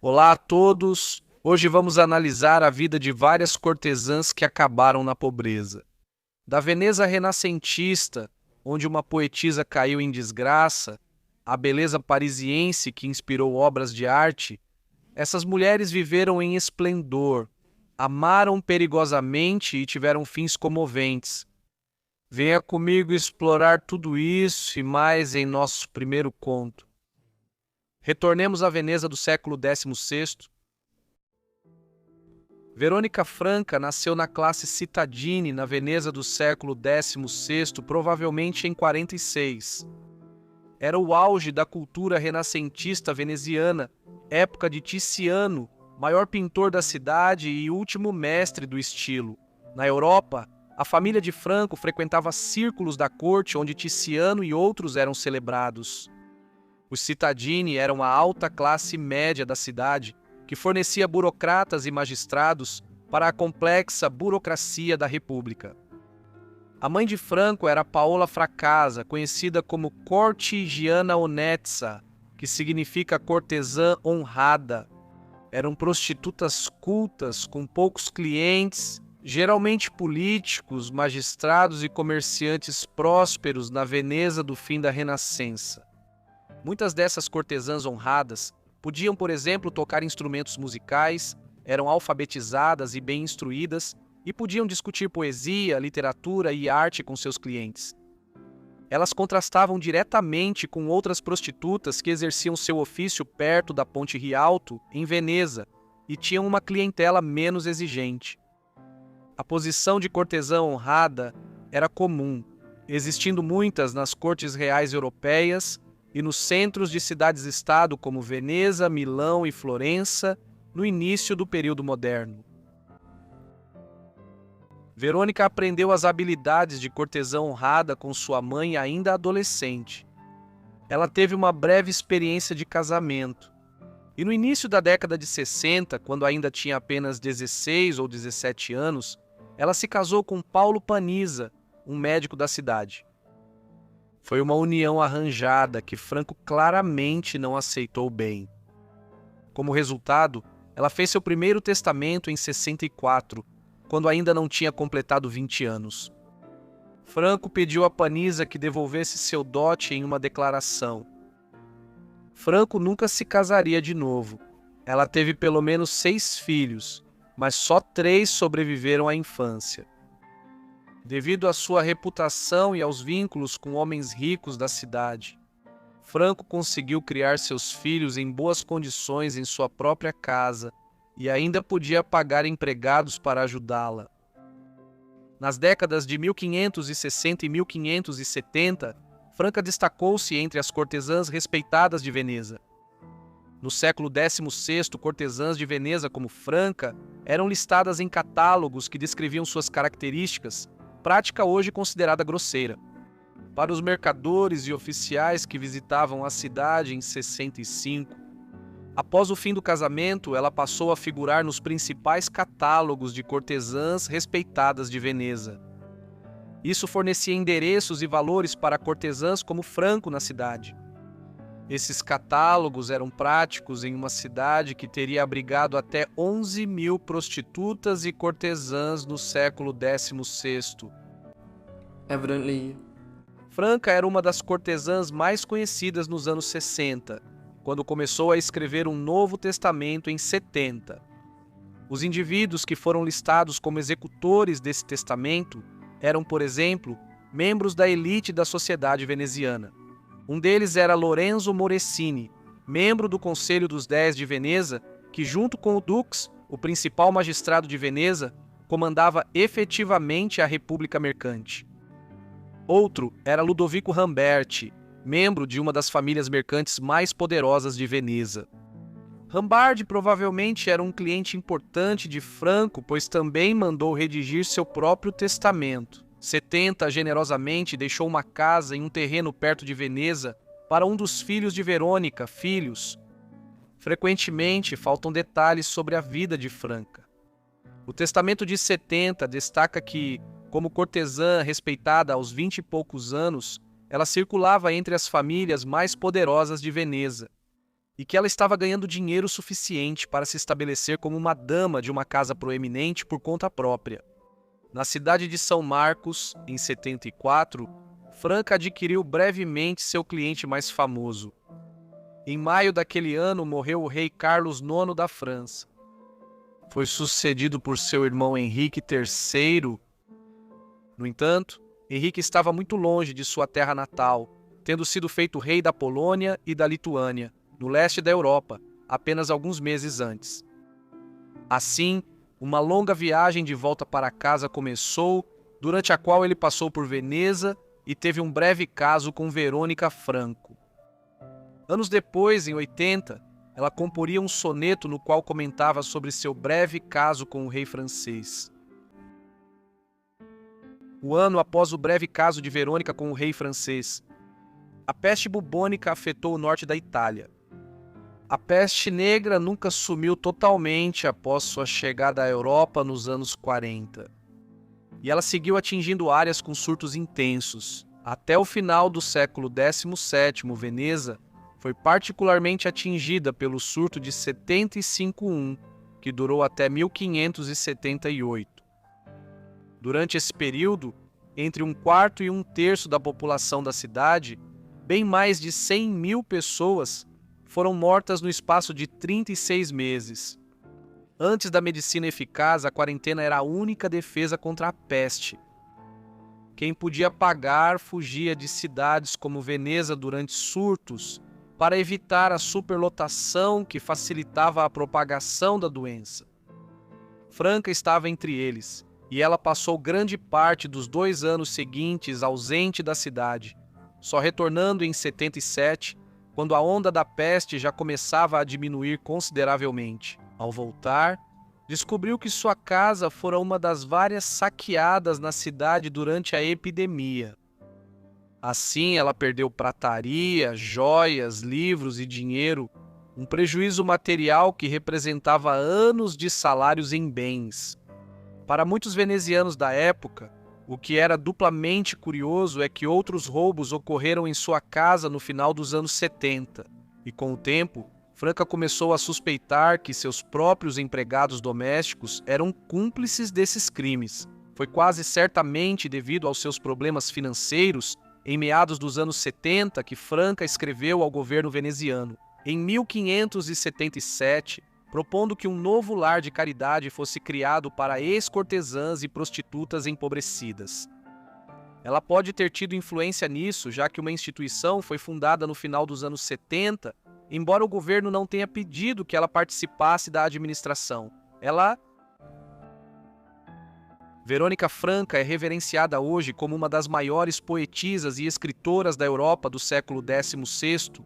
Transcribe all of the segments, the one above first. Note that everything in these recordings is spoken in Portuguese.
Olá a todos! Hoje vamos analisar a vida de várias cortesãs que acabaram na pobreza. Da Veneza renascentista, onde uma poetisa caiu em desgraça, à beleza parisiense que inspirou obras de arte, essas mulheres viveram em esplendor, amaram perigosamente e tiveram fins comoventes. Venha comigo explorar tudo isso e mais em nosso primeiro conto. Retornemos à Veneza do século XVI. Verônica Franca nasceu na classe citadine na Veneza do século XVI, provavelmente em 46. Era o auge da cultura renascentista veneziana, época de Tiziano, maior pintor da cidade e último mestre do estilo. Na Europa, a família de Franco frequentava círculos da corte onde Tiziano e outros eram celebrados. Os citadini eram a alta classe média da cidade, que fornecia burocratas e magistrados para a complexa burocracia da República. A mãe de Franco era Paola Fracasa, conhecida como Cortigiana Onezza, que significa cortesã honrada. Eram prostitutas cultas, com poucos clientes, geralmente políticos, magistrados e comerciantes prósperos na Veneza do fim da Renascença. Muitas dessas cortesãs honradas podiam, por exemplo, tocar instrumentos musicais, eram alfabetizadas e bem instruídas e podiam discutir poesia, literatura e arte com seus clientes. Elas contrastavam diretamente com outras prostitutas que exerciam seu ofício perto da Ponte Rialto, em Veneza, e tinham uma clientela menos exigente. A posição de cortesã honrada era comum, existindo muitas nas cortes reais europeias e nos centros de cidades-estado como Veneza, Milão e Florença, no início do período moderno. Verônica aprendeu as habilidades de cortesã honrada com sua mãe ainda adolescente. Ela teve uma breve experiência de casamento. E no início da década de 60, quando ainda tinha apenas 16 ou 17 anos, ela se casou com Paulo Panizza, um médico da cidade. Foi uma união arranjada que Franco claramente não aceitou bem. Como resultado, ela fez seu primeiro testamento em 64, quando ainda não tinha completado 20 anos. Franco pediu a Panizza que devolvesse seu dote em uma declaração. Franco nunca se casaria de novo. Ela teve pelo menos 6 filhos, mas só 3 sobreviveram à infância. Devido à sua reputação e aos vínculos com homens ricos da cidade, Franco conseguiu criar seus filhos em boas condições em sua própria casa e ainda podia pagar empregados para ajudá-la. Nas décadas de 1560 e 1570, Franca destacou-se entre as cortesãs respeitadas de Veneza. No século XVI, cortesãs de Veneza como Franca eram listadas em catálogos que descreviam suas características, prática hoje considerada grosseira. Para os mercadores e oficiais que visitavam a cidade em 65, após o fim do casamento, ela passou a figurar nos principais catálogos de cortesãs respeitadas de Veneza. Isso fornecia endereços e valores para cortesãs como Franco na cidade. Esses catálogos eram práticos em uma cidade que teria abrigado até 11.000 prostitutas e cortesãs no século XVI. Evidently, Franca era uma das cortesãs mais conhecidas nos anos 60, quando começou a escrever um Novo Testamento em 70. Os indivíduos que foram listados como executores desse testamento eram, por exemplo, membros da elite da sociedade veneziana. Um deles era Lorenzo Morosini, membro do Conselho dos 10 de Veneza, que junto com o Dux, o principal magistrado de Veneza, comandava efetivamente a República Mercante. Outro era Ludovico Ramberti, membro de uma das famílias mercantes mais poderosas de Veneza. Rambardi provavelmente era um cliente importante de Franco, pois também mandou redigir seu próprio testamento. 70 generosamente deixou uma casa em um terreno perto de Veneza para um dos filhos de Verônica, filhos. Frequentemente faltam detalhes sobre a vida de Franca. O testamento de 70 destaca que, como cortesã respeitada aos 20 e poucos anos, ela circulava entre as famílias mais poderosas de Veneza. e que ela estava ganhando dinheiro suficiente para se estabelecer como uma dama de uma casa proeminente por conta própria. Na cidade de São Marcos, em 74, Franca adquiriu brevemente seu cliente mais famoso. Em maio daquele ano morreu o rei Carlos IX da França. Foi sucedido por seu irmão Henrique III. No entanto, Henrique estava muito longe de sua terra natal, tendo sido feito rei da Polônia e da Lituânia, no leste da Europa, apenas alguns meses antes. Assim, uma longa viagem de volta para casa começou, durante a qual ele passou por Veneza e teve um breve caso com Verônica Franco. Anos depois, em 80, ela comporia um soneto no qual comentava sobre seu breve caso com o rei francês. O ano após o breve caso de Verônica com o rei francês, a peste bubônica afetou o norte da Itália. A peste negra nunca sumiu totalmente após sua chegada à Europa nos anos 40. E ela seguiu atingindo áreas com surtos intensos. Até o final do século XVII, Veneza foi particularmente atingida pelo surto de 75-1, que durou até 1578. Durante esse período, entre 1/4 e 1/3 da população da cidade, bem mais de 100.000 pessoas, foram mortas no espaço de 36 meses. Antes da medicina eficaz, a quarentena era a única defesa contra a peste. Quem podia pagar fugia de cidades como Veneza durante surtos para evitar a superlotação que facilitava a propagação da doença. Franca estava entre eles, e ela passou grande parte dos 2 anos seguintes ausente da cidade, só retornando em 77, quando a onda da peste já começava a diminuir consideravelmente. Ao voltar, descobriu que sua casa fora uma das várias saqueadas na cidade durante a epidemia. Assim, ela perdeu prataria, joias, livros e dinheiro, um prejuízo material que representava anos de salários em bens. Para muitos venezianos da época, o que era duplamente curioso é que outros roubos ocorreram em sua casa no final dos anos 70, e com o tempo, Franca começou a suspeitar que seus próprios empregados domésticos eram cúmplices desses crimes. Foi quase certamente devido aos seus problemas financeiros, em meados dos anos 70, que Franca escreveu ao governo veneziano, em 1577, propondo que um novo lar de caridade fosse criado para ex-cortesãs e prostitutas empobrecidas. Ela pode ter tido influência nisso, já que uma instituição foi fundada no final dos anos 70, embora o governo não tenha pedido que ela participasse da administração. Verônica Franca é reverenciada hoje como uma das maiores poetisas e escritoras da Europa do século XVI.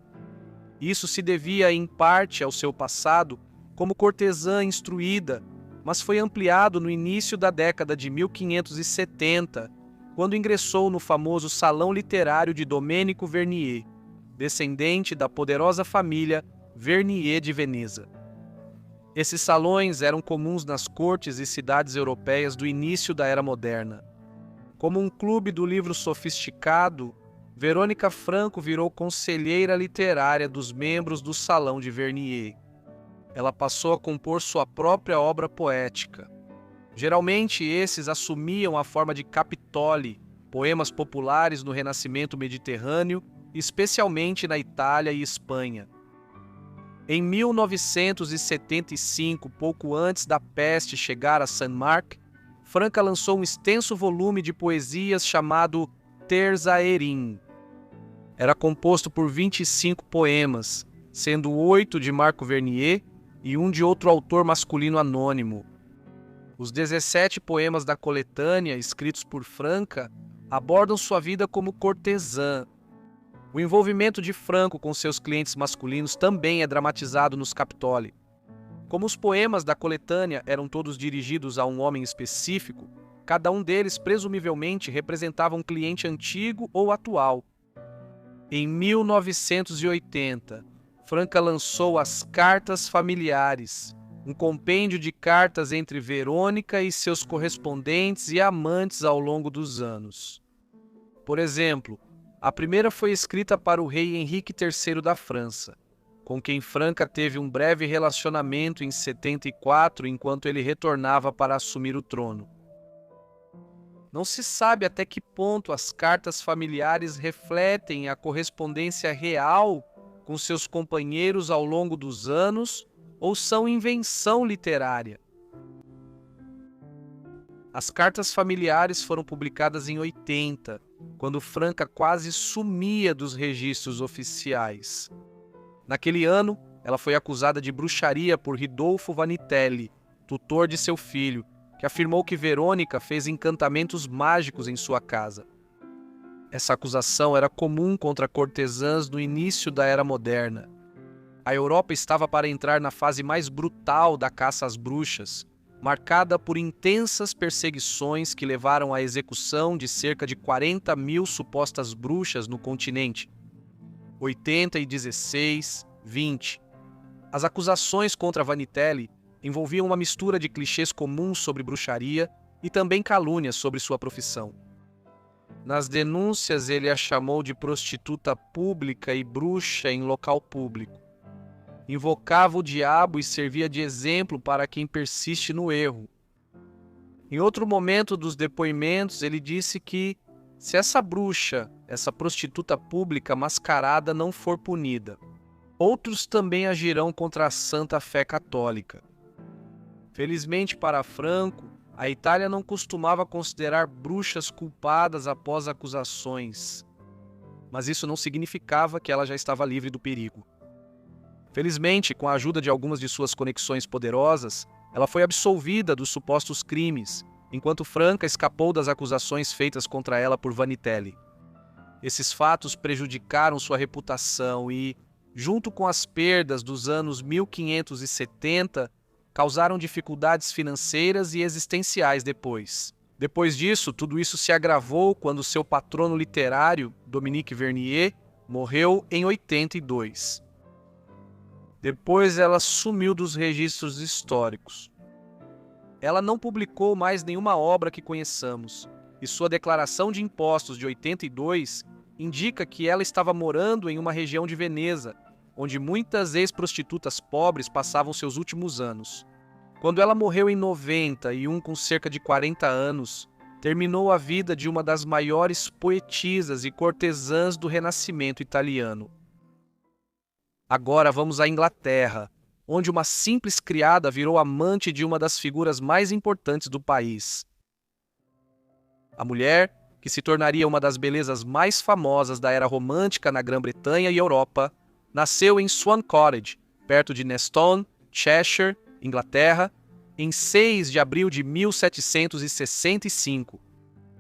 Isso se devia, em parte, ao seu passado como cortesã instruída, mas foi ampliado no início da década de 1570, quando ingressou no famoso Salão Literário de Domenico Vernier, descendente da poderosa família Vernier de Veneza. Esses salões eram comuns nas cortes e cidades europeias do início da Era Moderna. Como um clube do livro sofisticado, Verônica Franco virou conselheira literária dos membros do Salão de Vernier. Ela passou a compor sua própria obra poética. Geralmente, esses assumiam a forma de capitoli, poemas populares no Renascimento mediterrâneo, especialmente na Itália e Espanha. Em 1975, pouco antes da peste chegar a Saint-Marc, Franca lançou um extenso volume de poesias chamado Terza Erin. Era composto por 25 poemas, sendo 8 de Marco Vernier e um de outro autor masculino anônimo. Os 17 poemas da coletânea, escritos por Franca, abordam sua vida como cortesã. O envolvimento de Franco com seus clientes masculinos também é dramatizado nos Capitoli. Como os poemas da coletânea eram todos dirigidos a um homem específico, cada um deles presumivelmente representava um cliente antigo ou atual. Em 1980, Franca lançou As Cartas Familiares, um compêndio de cartas entre Verônica e seus correspondentes e amantes ao longo dos anos. Por exemplo, a primeira foi escrita para o rei Henrique III da França. com quem Franca teve um breve relacionamento em 74, enquanto ele retornava para assumir o trono. Não se sabe até que ponto as cartas familiares refletem a correspondência real com seus companheiros ao longo dos anos ou são invenção literária. As cartas familiares foram publicadas em 80, quando Franca quase sumia dos registros oficiais. Naquele ano, ela foi acusada de bruxaria por Ridolfo Vanitelli, tutor de seu filho, que afirmou que Verônica fez encantamentos mágicos em sua casa. Essa acusação era comum contra cortesãs no início da Era Moderna. A Europa estava para entrar na fase mais brutal da caça às bruxas, marcada por intensas perseguições que levaram à execução de cerca de 40 mil supostas bruxas no continente. 80 e 16, 20. As acusações contra Vanitelli envolviam uma mistura de clichês comuns sobre bruxaria e também calúnias sobre sua profissão. Nas denúncias, ele a chamou de prostituta pública e bruxa em local público. Invocava o diabo e servia de exemplo para quem persiste no erro. Em outro momento dos depoimentos, ele disse que, se essa bruxa, essa prostituta pública mascarada não for punida, outros também agirão contra a santa fé católica. Felizmente para Franco, a Itália não costumava considerar bruxas culpadas após acusações, mas isso não significava que ela já estava livre do perigo. Felizmente, com a ajuda de algumas de suas conexões poderosas, ela foi absolvida dos supostos crimes, enquanto Franca escapou das acusações feitas contra ela por Vanitelli. Esses fatos prejudicaram sua reputação e, junto com as perdas dos anos 1570, causaram dificuldades financeiras e existenciais depois. Depois disso, tudo isso se agravou quando seu patrono literário, Dominique Vernier, morreu em 82. Depois ela sumiu dos registros históricos. Ela não publicou mais nenhuma obra que conheçamos, e sua declaração de impostos de 82 indica que ela estava morando em uma região de Veneza, onde muitas ex-prostitutas pobres passavam seus últimos anos. Quando ela morreu em 91, com cerca de 40 anos, terminou a vida de uma das maiores poetisas e cortesãs do Renascimento italiano. Agora vamos à Inglaterra, onde uma simples criada virou amante de uma das figuras mais importantes do país. A mulher, que se tornaria uma das belezas mais famosas da era romântica na Grã-Bretanha e Europa, nasceu em Swan Cottage, perto de Neston, Cheshire, Inglaterra, em 6 de abril de 1765.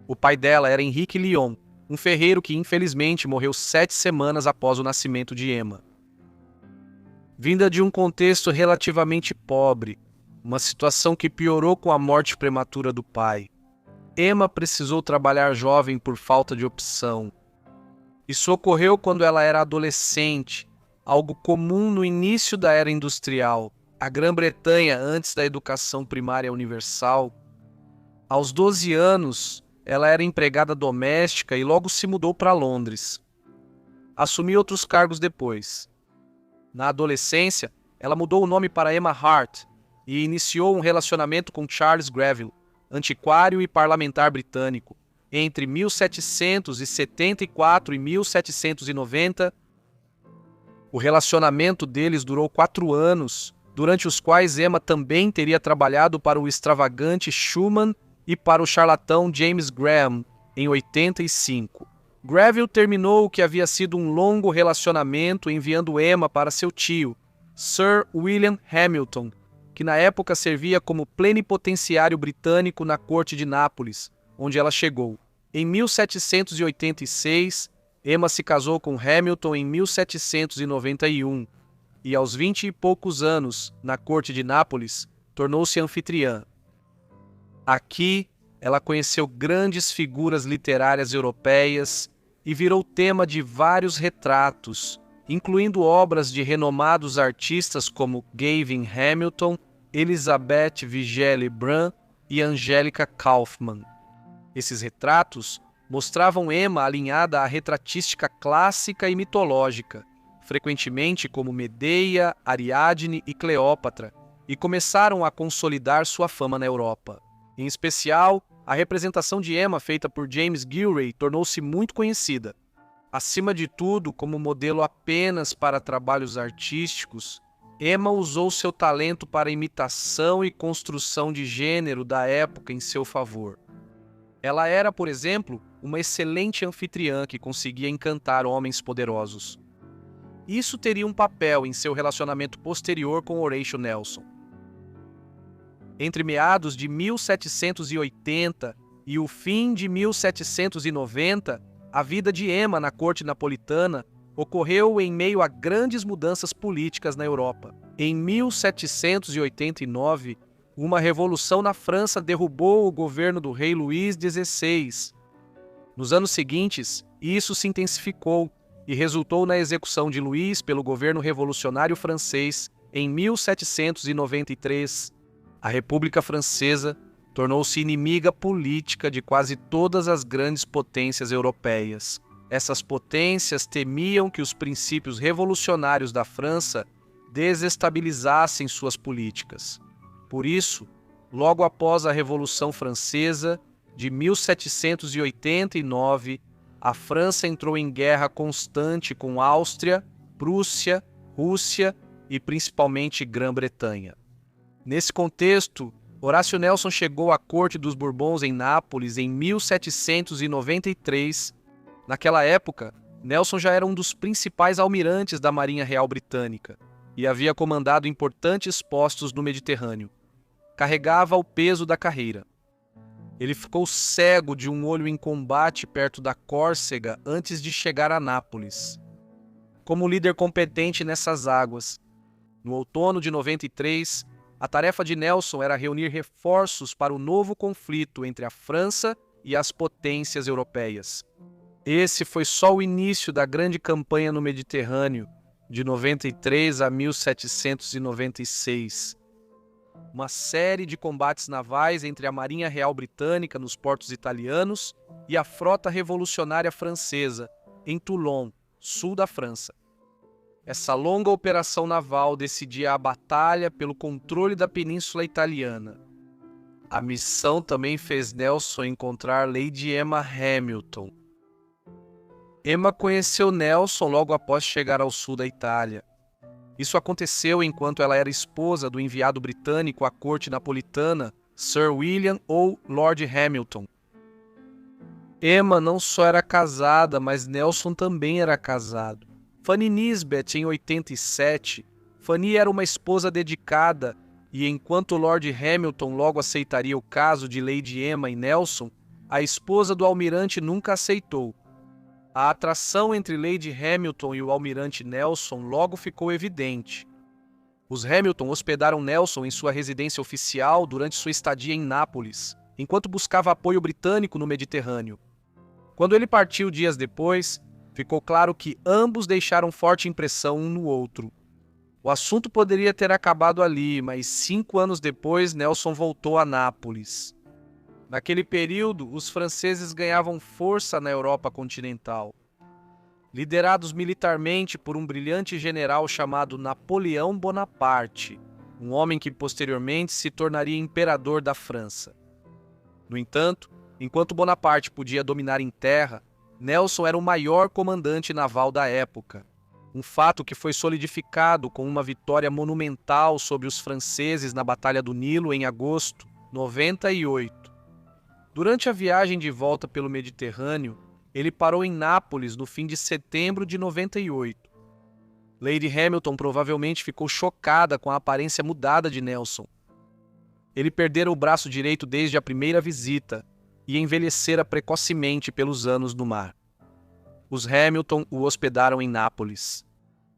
O pai dela era Henrique Lyon, um ferreiro que infelizmente morreu 7 semanas após o nascimento de Emma. Vinda de um contexto relativamente pobre, uma situação que piorou com a morte prematura do pai, Emma precisou trabalhar jovem por falta de opção. Isso ocorreu quando ela era adolescente, algo comum no início da era industrial, a Grã-Bretanha antes da educação primária universal. Aos 12 anos, ela era empregada doméstica e logo se mudou para Londres. Assumiu outros cargos depois. Na adolescência, ela mudou o nome para Emma Hart e iniciou um relacionamento com Charles Greville, antiquário e parlamentar britânico. Entre 1774 e 1790, o relacionamento deles durou 4 anos, durante os quais Emma também teria trabalhado para o extravagante Schumann e para o charlatão James Graham em 85. Greville terminou o que havia sido um longo relacionamento enviando Emma para seu tio, Sir William Hamilton, que na época servia como plenipotenciário britânico na corte de Nápoles, onde ela chegou. Em 1786, Emma se casou com Hamilton em 1791 e, aos 20 e poucos anos, na corte de Nápoles, tornou-se anfitriã. Aqui, ela conheceu grandes figuras literárias europeias e virou tema de vários retratos, incluindo obras de renomados artistas como Gavin Hamilton, Elizabeth Vigée Lebrun e Angélica Kauffmann. Esses retratos mostravam Emma alinhada à retratística clássica e mitológica, frequentemente como Medeia, Ariadne e Cleópatra, e começaram a consolidar sua fama na Europa. Em especial, a representação de Emma feita por James Gillray tornou-se muito conhecida. Acima de tudo, como modelo apenas para trabalhos artísticos, Emma usou seu talento para imitação e construção de gênero da época em seu favor. Ela era, por exemplo, uma excelente anfitriã que conseguia encantar homens poderosos. Isso teria um papel em seu relacionamento posterior com Horatio Nelson. Entre meados de 1780 e o fim de 1790, a vida de Emma na corte napolitana ocorreu em meio a grandes mudanças políticas na Europa. Em 1789, uma revolução na França derrubou o governo do rei Luís XVI. Nos anos seguintes, isso se intensificou e resultou na execução de Luís pelo governo revolucionário francês em 1793. A República Francesa tornou-se inimiga política de quase todas as grandes potências europeias. Essas potências temiam que os princípios revolucionários da França desestabilizassem suas políticas. Por isso, logo após a Revolução Francesa de 1789, a França entrou em guerra constante com Áustria, Prússia, Rússia e principalmente Grã-Bretanha. Nesse contexto, Horatio Nelson chegou à corte dos Bourbons em Nápoles em 1793. Naquela época, Nelson já era um dos principais almirantes da Marinha Real Britânica e havia comandado importantes postos no Mediterrâneo. Carregava o peso da carreira. Ele ficou cego de um olho em combate perto da Córcega antes de chegar a Nápoles. Como líder competente nessas águas, no outono de 93, a tarefa de Nelson era reunir reforços para o novo conflito entre a França e as potências europeias. Esse foi só o início da grande campanha no Mediterrâneo, de 93 a 1796. Uma série de combates navais entre a Marinha Real Britânica nos portos italianos e a frota revolucionária francesa, em Toulon, sul da França. Essa longa operação naval decidia a batalha pelo controle da Península Italiana. A missão também fez Nelson encontrar Lady Emma Hamilton. Emma conheceu Nelson logo após chegar ao sul da Itália. Isso aconteceu enquanto ela era esposa do enviado britânico à corte napolitana, Sir William ou Lord Hamilton. Emma não só era casada, mas Nelson também era casado. Fanny Nisbet, em 87, Fanny era uma esposa dedicada e enquanto Lord Hamilton logo aceitaria o caso de Lady Emma e Nelson, a esposa do almirante nunca aceitou. A atração entre Lady Hamilton e o almirante Nelson logo ficou evidente. Os Hamilton hospedaram Nelson em sua residência oficial durante sua estadia em Nápoles, enquanto buscava apoio britânico no Mediterrâneo. Quando ele partiu dias depois, ficou claro que ambos deixaram forte impressão um no outro. O assunto poderia ter acabado ali, mas 5 anos depois Nelson voltou a Nápoles. Naquele período, os franceses ganhavam força na Europa continental. Liderados militarmente por um brilhante general chamado Napoleão Bonaparte, um homem que posteriormente se tornaria imperador da França. No entanto, enquanto Bonaparte podia dominar em terra, Nelson era o maior comandante naval da época, um fato que foi solidificado com uma vitória monumental sobre os franceses na Batalha do Nilo em agosto de 98. Durante a viagem de volta pelo Mediterrâneo, ele parou em Nápoles no fim de setembro de 98. Lady Hamilton provavelmente ficou chocada com a aparência mudada de Nelson. Ele perdera o braço direito desde a primeira visita e envelhecera precocemente pelos anos no mar. Os Hamilton o hospedaram em Nápoles.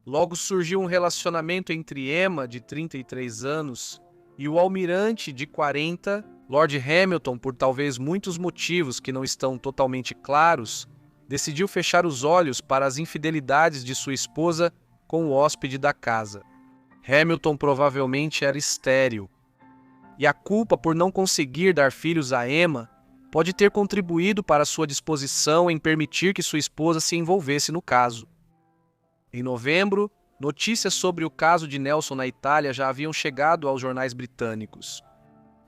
Logo surgiu um relacionamento entre Emma, de 33 anos, e o almirante, de 40, Lord Hamilton, por talvez muitos motivos que não estão totalmente claros, decidiu fechar os olhos para as infidelidades de sua esposa com o hóspede da casa. Hamilton provavelmente era estéril, e a culpa por não conseguir dar filhos a Emma pode ter contribuído para sua disposição em permitir que sua esposa se envolvesse no caso. Em novembro, notícias sobre o caso de Nelson na Itália já haviam chegado aos jornais britânicos.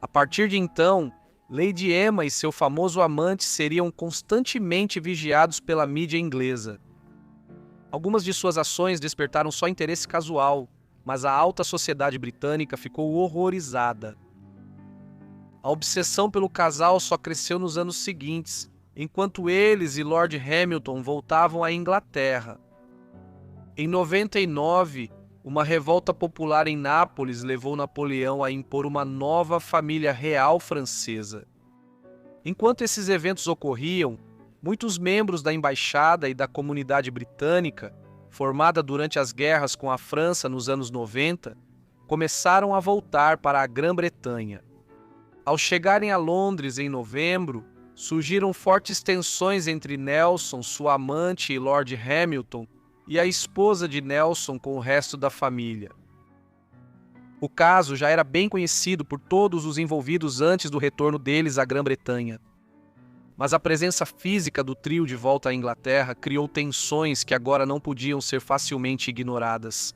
A partir de então, Lady Emma e seu famoso amante seriam constantemente vigiados pela mídia inglesa. Algumas de suas ações despertaram só interesse casual, mas a alta sociedade britânica ficou horrorizada. A obsessão pelo casal só cresceu nos anos seguintes, enquanto eles e Lord Hamilton voltavam à Inglaterra. Em 99, uma revolta popular em Nápoles levou Napoleão a impor uma nova família real francesa. Enquanto esses eventos ocorriam, muitos membros da embaixada e da comunidade britânica, formada durante as guerras com a França nos anos 90, começaram a voltar para a Grã-Bretanha. Ao chegarem a Londres em novembro, surgiram fortes tensões entre Nelson, sua amante e Lord Hamilton, e a esposa de Nelson com o resto da família. O caso já era bem conhecido por todos os envolvidos antes do retorno deles à Grã-Bretanha. Mas a presença física do trio de volta à Inglaterra criou tensões que agora não podiam ser facilmente ignoradas.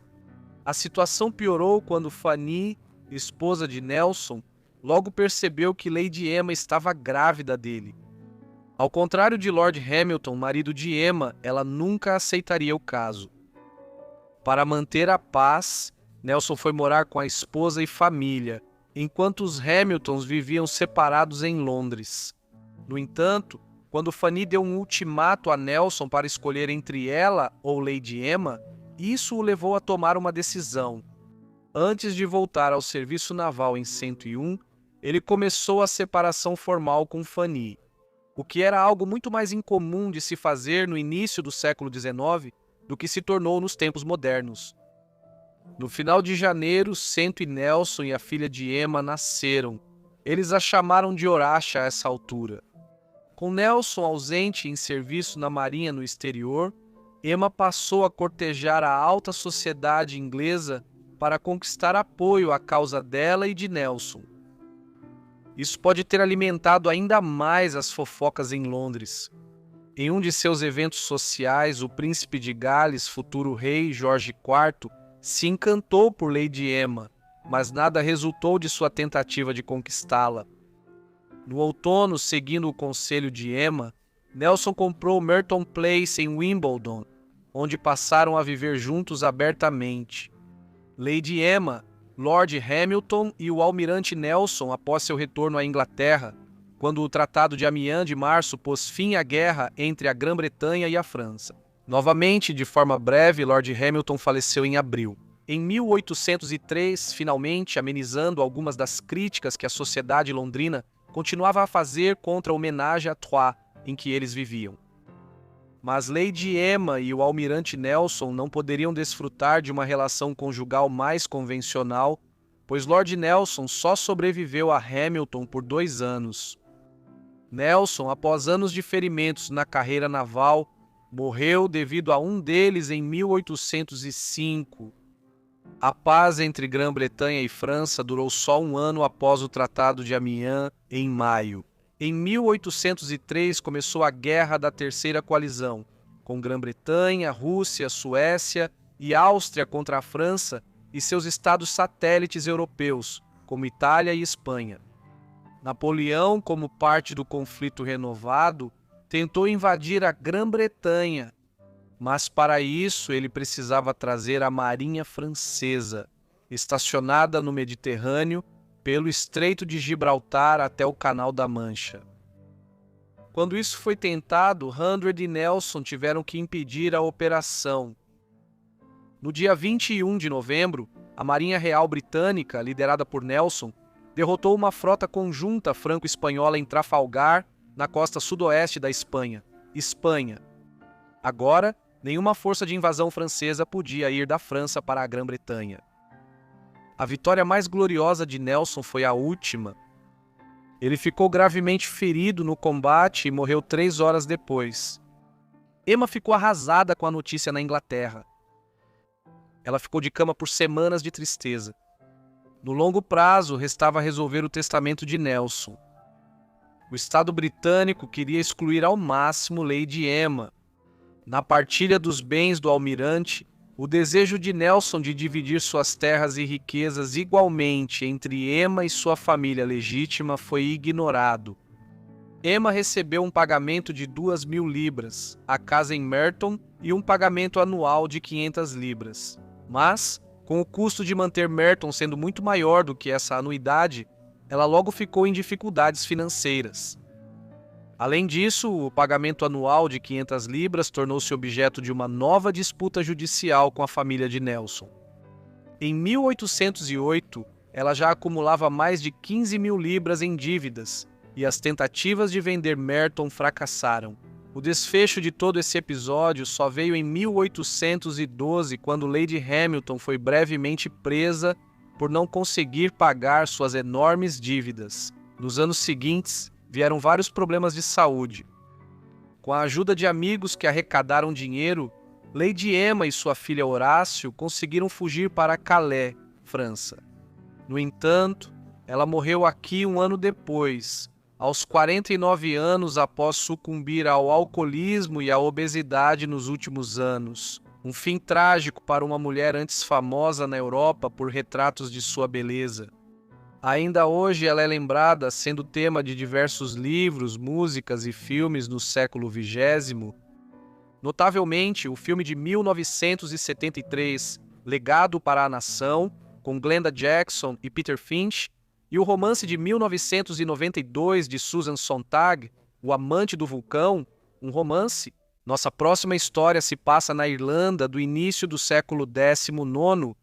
A situação piorou quando Fanny, esposa de Nelson, logo percebeu que Lady Emma estava grávida dele. Ao contrário de Lord Hamilton, marido de Emma, ela nunca aceitaria o caso. Para manter a paz, Nelson foi morar com a esposa e família, enquanto os Hamiltons viviam separados em Londres. No entanto, quando Fanny deu um ultimato a Nelson para escolher entre ela ou Lady Emma, isso o levou a tomar uma decisão. Antes de voltar ao serviço naval em 101, ele começou a separação formal com Fanny, o que era algo muito mais incomum de se fazer no início do século XIX do que se tornou nos tempos modernos. No final de janeiro, Cento e Nelson e a filha de Emma nasceram. Eles a chamaram de Horácia a essa altura. Com Nelson ausente em serviço na marinha no exterior, Emma passou a cortejar a alta sociedade inglesa para conquistar apoio à causa dela e de Nelson. Isso pode ter alimentado ainda mais as fofocas em Londres. Em um de seus eventos sociais, o príncipe de Gales, futuro rei Jorge IV, se encantou por Lady Emma, mas nada resultou de sua tentativa de conquistá-la. No outono, seguindo o conselho de Emma, Nelson comprou Merton Place em Wimbledon, onde passaram a viver juntos abertamente. Lady Emma, Lord Hamilton e o almirante Nelson após seu retorno à Inglaterra, quando o Tratado de Amiens de março pôs fim à guerra entre a Grã-Bretanha e a França. Novamente, de forma breve, Lord Hamilton faleceu em abril. Em 1803, finalmente, amenizando algumas das críticas que a sociedade londrina continuava a fazer contra a homenagem a Troyes, em que eles viviam. Mas Lady Emma e o almirante Nelson não poderiam desfrutar de uma relação conjugal mais convencional, pois Lord Nelson só sobreviveu a Hamilton por 2 anos. Nelson, após anos de ferimentos na carreira naval, morreu devido a um deles em 1805. A paz entre Grã-Bretanha e França durou só 1 ano após o Tratado de Amiens, em maio. Em 1803 começou a Guerra da Terceira Coalizão, com Grã-Bretanha, Rússia, Suécia e Áustria contra a França e seus estados satélites europeus, como Itália e Espanha. Napoleão, como parte do conflito renovado, tentou invadir a Grã-Bretanha, mas para isso ele precisava trazer a marinha francesa, estacionada no Mediterrâneo, pelo Estreito de Gibraltar até o Canal da Mancha. Quando isso foi tentado, Hundred e Nelson tiveram que impedir a operação. No dia 21 de novembro, a Marinha Real Britânica, liderada por Nelson, derrotou uma frota conjunta franco-espanhola em Trafalgar, na costa sudoeste da Espanha. Agora, nenhuma força de invasão francesa podia ir da França para a Grã-Bretanha. A vitória mais gloriosa de Nelson foi a última. Ele ficou gravemente ferido no combate e morreu 3 horas depois. Emma ficou arrasada com a notícia na Inglaterra. Ela ficou de cama por semanas de tristeza. No longo prazo, restava resolver o testamento de Nelson. O Estado britânico queria excluir ao máximo Lady Emma. Na partilha dos bens do almirante, O desejo de Nelson de dividir suas terras e riquezas igualmente entre Emma e sua família legítima foi ignorado. Emma recebeu um pagamento de 2.000 libras, a casa em Merton, e um pagamento anual de 500 libras. Mas, com o custo de manter Merton sendo muito maior do que essa anuidade, ela logo ficou em dificuldades financeiras. Além disso, o pagamento anual de 500 libras tornou-se objeto de uma nova disputa judicial com a família de Nelson. Em 1808, ela já acumulava mais de 15.000 libras em dívidas, e as tentativas de vender Merton fracassaram. O desfecho de todo esse episódio só veio em 1812, quando Lady Hamilton foi brevemente presa por não conseguir pagar suas enormes dívidas. Nos anos seguintes, vieram vários problemas de saúde. Com a ajuda de amigos que arrecadaram dinheiro, Lady Emma e sua filha Horácio conseguiram fugir para Calais, França. No entanto, ela morreu aqui um ano depois, aos 49 anos após sucumbir ao alcoolismo e à obesidade nos últimos anos. Um fim trágico para uma mulher antes famosa na Europa por retratos de sua beleza. Ainda hoje ela é lembrada sendo tema de diversos livros, músicas e filmes no século XX. Notavelmente, o filme de 1973, Legado para a Nação, com Glenda Jackson e Peter Finch, e o romance de 1992 de Susan Sontag, O Amante do Vulcão, um romance. Nossa próxima história se passa na Irlanda do início do século XIX.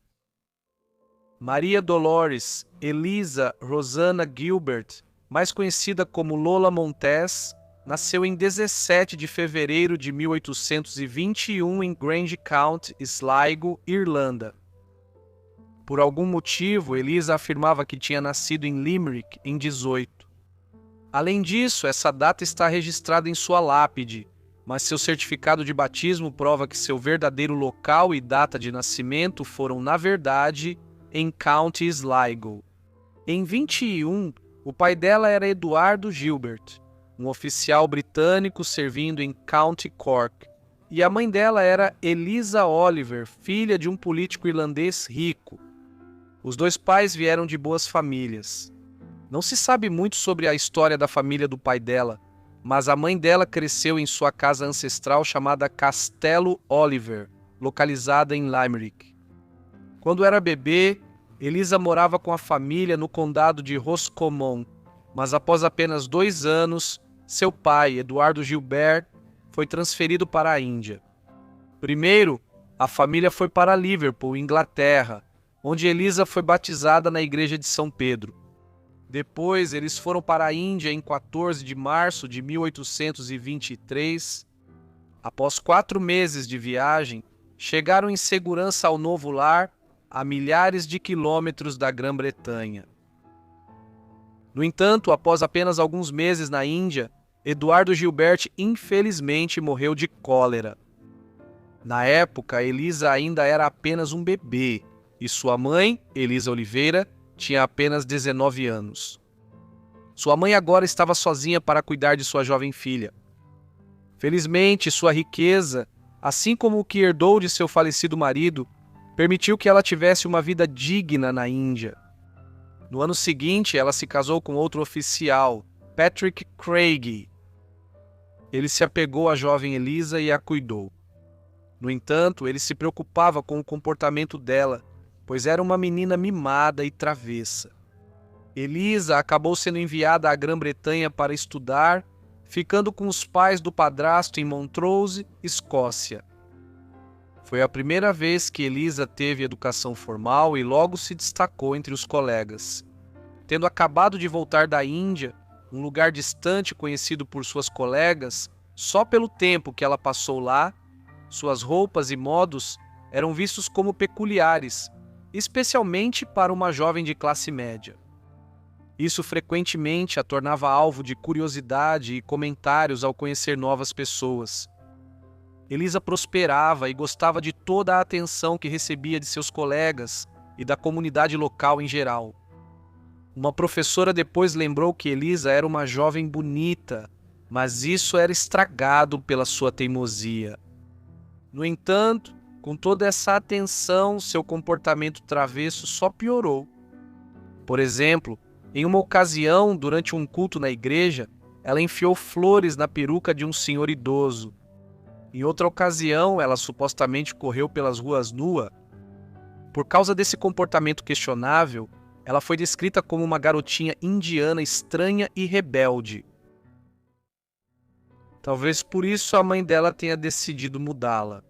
Maria Dolores Eliza Rosanna Gilbert, mais conhecida como Lola Montez, nasceu em 17 de fevereiro de 1821 em Grange County, Sligo, Irlanda. Por algum motivo, Eliza afirmava que tinha nascido em Limerick em 18. Além disso, essa data está registrada em sua lápide, mas seu certificado de batismo prova que seu verdadeiro local e data de nascimento foram, na verdade, em County Sligo. Em 21, o pai dela era Eduardo Gilbert, um oficial britânico servindo em County Cork, e a mãe dela era Eliza Oliver, filha de um político irlandês rico. Os dois pais vieram de boas famílias. Não se sabe muito sobre a história da família do pai dela, mas a mãe dela cresceu em sua casa ancestral chamada Castelo Oliver, localizada em Limerick. Quando era bebê, Eliza morava com a família no condado de Roscommon, mas após apenas 2 anos, seu pai, Eduardo Gilbert, foi transferido para a Índia. Primeiro, a família foi para Liverpool, Inglaterra, onde Eliza foi batizada na igreja de São Pedro. Depois, eles foram para a Índia em 14 de março de 1823. Após 4 meses de viagem, chegaram em segurança ao novo lar, a milhares de quilômetros da Grã-Bretanha. No entanto, após apenas alguns meses na Índia, Eduardo Gilbert infelizmente morreu de cólera. Na época, Eliza ainda era apenas um bebê, e sua mãe, Eliza Oliveira, tinha apenas 19 anos. Sua mãe agora estava sozinha para cuidar de sua jovem filha. Felizmente, sua riqueza, assim como o que herdou de seu falecido marido, permitiu que ela tivesse uma vida digna na Índia. No ano seguinte, ela se casou com outro oficial, Patrick Craig. Ele se apegou à jovem Eliza e a cuidou. No entanto, ele se preocupava com o comportamento dela, pois era uma menina mimada e travessa. Eliza acabou sendo enviada à Grã-Bretanha para estudar, ficando com os pais do padrasto em Montrose, Escócia. Foi a primeira vez que Eliza teve educação formal e logo se destacou entre os colegas. Tendo acabado de voltar da Índia, um lugar distante conhecido por suas colegas, só pelo tempo que ela passou lá, suas roupas e modos eram vistos como peculiares, especialmente para uma jovem de classe média. Isso frequentemente a tornava alvo de curiosidade e comentários ao conhecer novas pessoas. Eliza prosperava e gostava de toda a atenção que recebia de seus colegas e da comunidade local em geral. Uma professora depois lembrou que Eliza era uma jovem bonita, mas isso era estragado pela sua teimosia. No entanto, Com toda essa atenção, seu comportamento travesso só piorou. Por exemplo, em uma ocasião, durante um culto na igreja, ela enfiou flores na peruca de um senhor idoso. Em outra ocasião, ela supostamente correu pelas ruas nua. Por causa desse comportamento questionável, ela foi descrita como uma garotinha indiana estranha e rebelde. Talvez por isso a mãe dela tenha decidido mudá-la.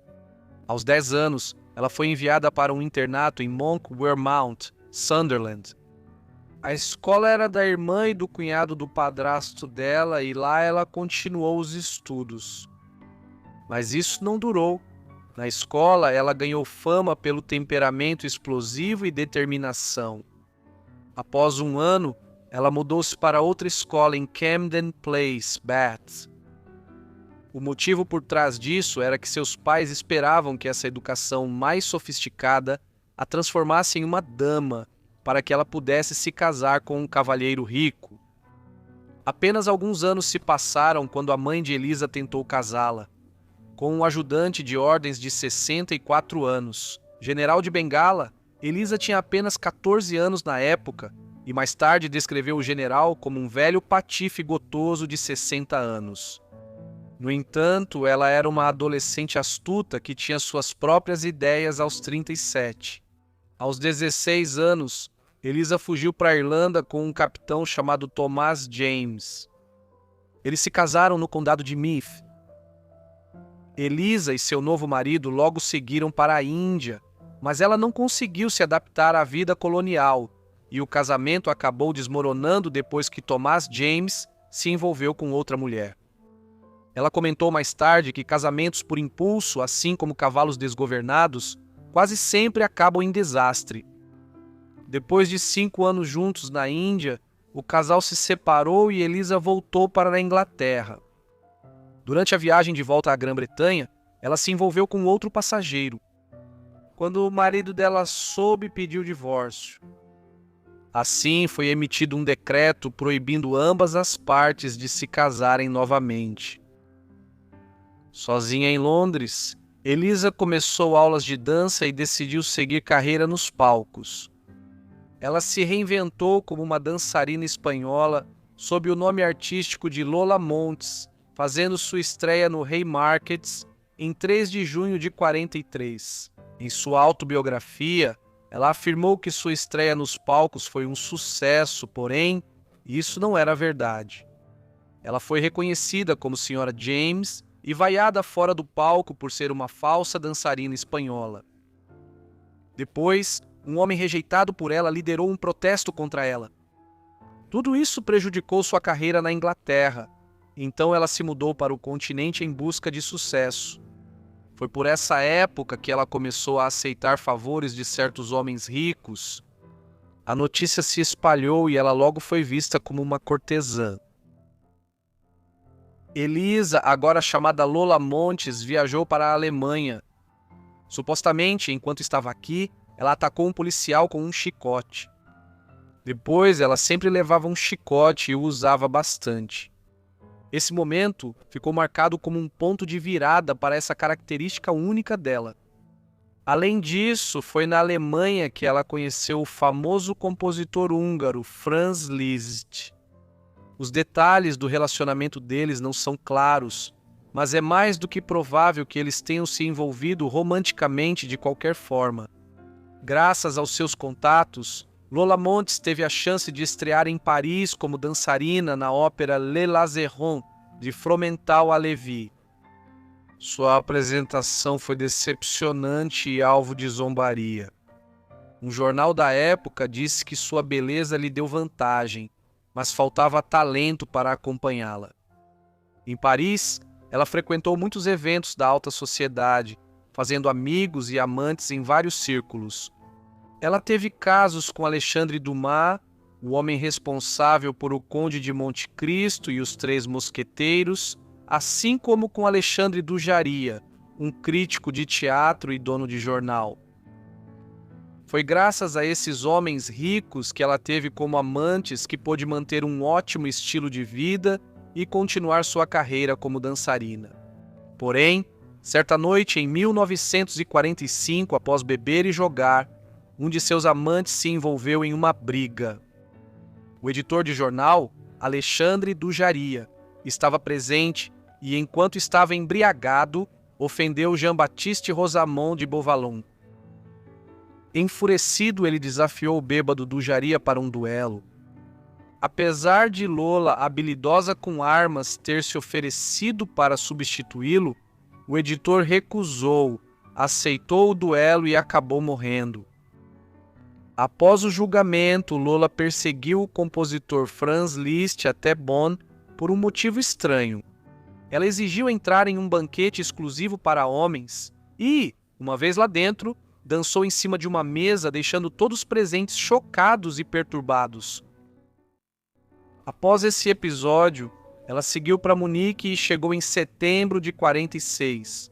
Aos 10 anos, ela foi enviada para um internato em Monk Wearmouth, Sunderland. A escola era da irmã e do cunhado do padrasto dela e lá ela continuou os estudos. Mas isso não durou. Na escola, ela ganhou fama pelo temperamento explosivo e determinação. Após um ano, ela mudou-se para outra escola em Camden Place, Bath. O motivo por trás disso era que seus pais esperavam que essa educação mais sofisticada a transformasse em uma dama, para que ela pudesse se casar com um cavalheiro rico. Apenas alguns anos se passaram quando a mãe de Elisa tentou casá-la. Com um ajudante de ordens de 64 anos, general de Bengala, Elisa tinha apenas 14 anos na época e mais tarde descreveu o general como um velho patife gotoso de 60 anos. No entanto, ela era uma adolescente astuta que tinha suas próprias ideias aos 37. Aos 16 anos, Elisa fugiu para a Irlanda com um capitão chamado Thomas James. Eles se casaram no condado de Meath. Elisa e seu novo marido logo seguiram para a Índia, mas ela não conseguiu se adaptar à vida colonial e o casamento acabou desmoronando depois que Thomas James se envolveu com outra mulher. Ela comentou mais tarde que casamentos por impulso, assim como cavalos desgovernados, quase sempre acabam em desastre. Depois de 5 anos juntos na Índia, o casal se separou e Elisa voltou para a Inglaterra. Durante a viagem de volta à Grã-Bretanha, ela se envolveu com outro passageiro. Quando o marido dela soube, pediu divórcio. Assim, foi emitido um decreto proibindo ambas as partes de se casarem novamente. Sozinha em Londres, Elisa começou aulas de dança e decidiu seguir carreira nos palcos. Ela se reinventou como uma dançarina espanhola sob o nome artístico de Lola Montes, fazendo sua estreia no Haymarkets em 3 de junho de 43. Em sua autobiografia, ela afirmou que sua estreia nos palcos foi um sucesso, porém, isso não era verdade. Ela foi reconhecida como Sra. James e vaiada fora do palco por ser uma falsa dançarina espanhola. Depois, um homem rejeitado por ela liderou um protesto contra ela. Tudo isso prejudicou sua carreira na Inglaterra, então ela se mudou para o continente em busca de sucesso. Foi por essa época que ela começou a aceitar favores de certos homens ricos. A notícia se espalhou e ela logo foi vista como uma cortesã. Elisa, agora chamada Lola Montes, viajou para a Alemanha. Supostamente, enquanto estava aqui, ela atacou um policial com um chicote. Depois, ela sempre levava um chicote e o usava bastante. Esse momento ficou marcado como um ponto de virada para essa característica única dela. Além disso, foi na Alemanha que ela conheceu o famoso compositor húngaro Franz Liszt. Os detalhes do relacionamento deles não são claros, mas é mais do que provável que eles tenham se envolvido romanticamente de qualquer forma. Graças aos seus contatos, Lola Montes teve a chance de estrear em Paris como dançarina na ópera Le Lazeron, de Fromental a Lévy. Sua apresentação foi decepcionante e alvo de zombaria. Um jornal da época disse que sua beleza lhe deu vantagem, mas faltava talento para acompanhá-la. Em Paris, ela frequentou muitos eventos da alta sociedade, fazendo amigos e amantes em vários círculos. Ela teve casos com Alexandre Dumas, o homem responsável por O Conde de Monte Cristo e Os Três Mosqueteiros, assim como com Alexandre Dujaria, um crítico de teatro e dono de jornal. Foi graças a esses homens ricos que ela teve como amantes que pôde manter um ótimo estilo de vida e continuar sua carreira como dançarina. Porém, Certa noite, em 1945, após beber e jogar, um de seus amantes se envolveu em uma briga. O editor de jornal, Alexandre Dujaria, estava presente e, enquanto estava embriagado, ofendeu Jean-Baptiste Rosamond de Beauvalon. Enfurecido, ele desafiou o bêbado Dujaria para um duelo. Apesar de Lola, habilidosa com armas, ter se oferecido para substituí-lo, o editor recusou, aceitou o duelo e acabou morrendo. Após o julgamento, Lola perseguiu o compositor Franz Liszt até Bonn por um motivo estranho. Ela exigiu entrar em um banquete exclusivo para homens e, uma vez lá dentro, dançou em cima de uma mesa, deixando todos presentes chocados e perturbados. Após esse episódio, ela seguiu para Munique e chegou em setembro de 46.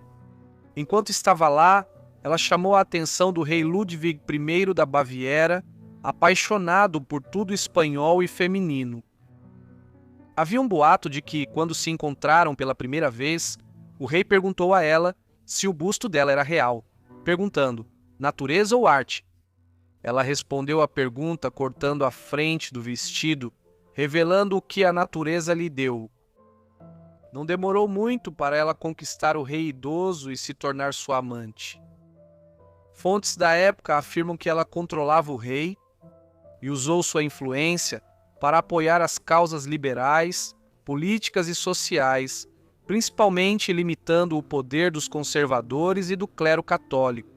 Enquanto estava lá, ela chamou a atenção do rei Ludwig I da Baviera, apaixonado por tudo espanhol e feminino. Havia um boato de que, quando se encontraram pela primeira vez, o rei perguntou a ela se o busto dela era real, perguntando: natureza ou arte? Ela respondeu a pergunta cortando a frente do vestido, revelando o que a natureza lhe deu. Não demorou muito para ela conquistar o rei idoso e se tornar sua amante. Fontes da época afirmam que ela controlava o rei e usou sua influência para apoiar as causas liberais, políticas e sociais, principalmente limitando o poder dos conservadores e do clero católico.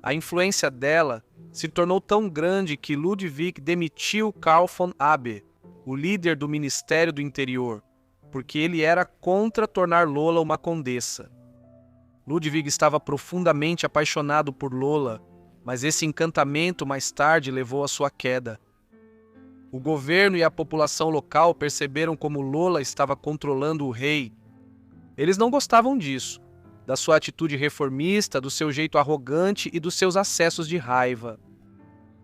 A influência dela se tornou tão grande que Ludwig demitiu Karl von Abbe, o líder do Ministério do Interior, porque ele era contra tornar Lola uma condessa. Ludwig estava profundamente apaixonado por Lola, mas esse encantamento mais tarde levou à sua queda. O governo e a população local perceberam como Lola estava controlando o rei. Eles não gostavam disso, da sua atitude reformista, do seu jeito arrogante e dos seus acessos de raiva.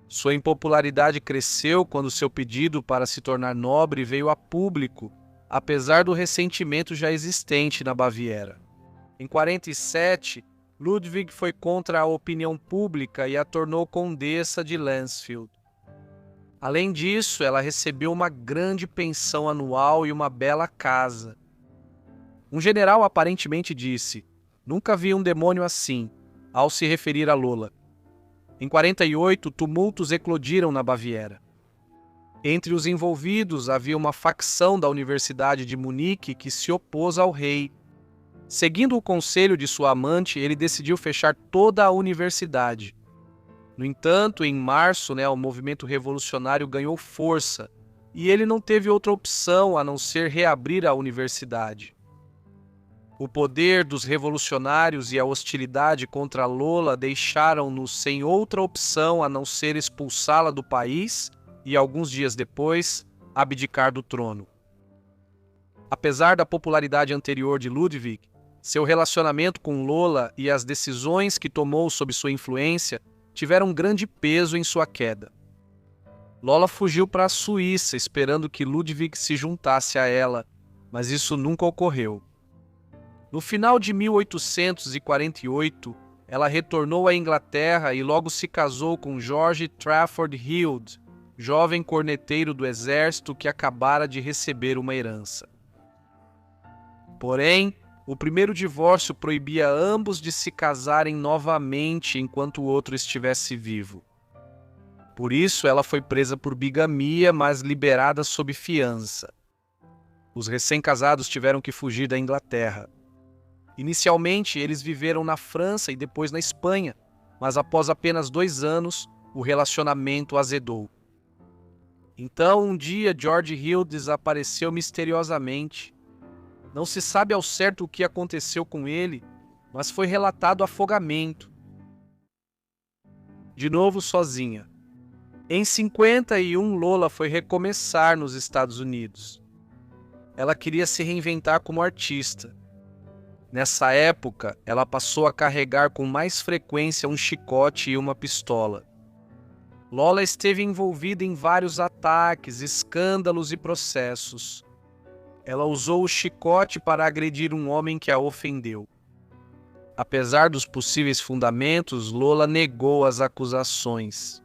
Sua impopularidade cresceu quando seu pedido para se tornar nobre veio a público, apesar do ressentimento já existente na Baviera. Em 47, Ludwig foi contra a opinião pública e a tornou condessa de Landsfeld. Além disso, ela recebeu uma grande pensão anual e uma bela casa. Um general aparentemente disse: "Nunca vi um demônio assim", ao se referir a Lola. Em 48, tumultos eclodiram na Baviera. Entre os envolvidos havia uma facção da Universidade de Munique que se opôs ao rei. Seguindo o conselho de sua amante, ele decidiu fechar toda a universidade. No entanto, em março, o movimento revolucionário ganhou força e ele não teve outra opção a não ser reabrir a universidade. O poder dos revolucionários e a hostilidade contra Lola deixaram-no sem outra opção a não ser expulsá-la do país e, alguns dias depois, abdicar do trono. Apesar da popularidade anterior de Ludwig, seu relacionamento com Lola e as decisões que tomou sob sua influência tiveram grande peso em sua queda. Lola fugiu para a Suíça esperando que Ludwig se juntasse a ela, mas isso nunca ocorreu. No final de 1848, ela retornou à Inglaterra e logo se casou com George Trafford Hild, jovem corneteiro do exército que acabara de receber uma herança. Porém, o primeiro divórcio proibia ambos de se casarem novamente enquanto o outro estivesse vivo. Por isso, ela foi presa por bigamia, mas liberada sob fiança. Os recém-casados tiveram que fugir da Inglaterra. Inicialmente, eles viveram na França e depois na Espanha, mas após apenas 2 anos, o relacionamento azedou. Então, um dia, George Hill desapareceu misteriosamente. Não se sabe ao certo o que aconteceu com ele, mas foi relatado afogamento. De novo sozinha. Em 51, Lola foi recomeçar nos Estados Unidos. Ela queria se reinventar como artista. Nessa época, ela passou a carregar com mais frequência um chicote e uma pistola. Lola esteve envolvida em vários ataques, escândalos e processos. Ela usou o chicote para agredir um homem que a ofendeu. Apesar dos possíveis fundamentos, Lola negou as acusações.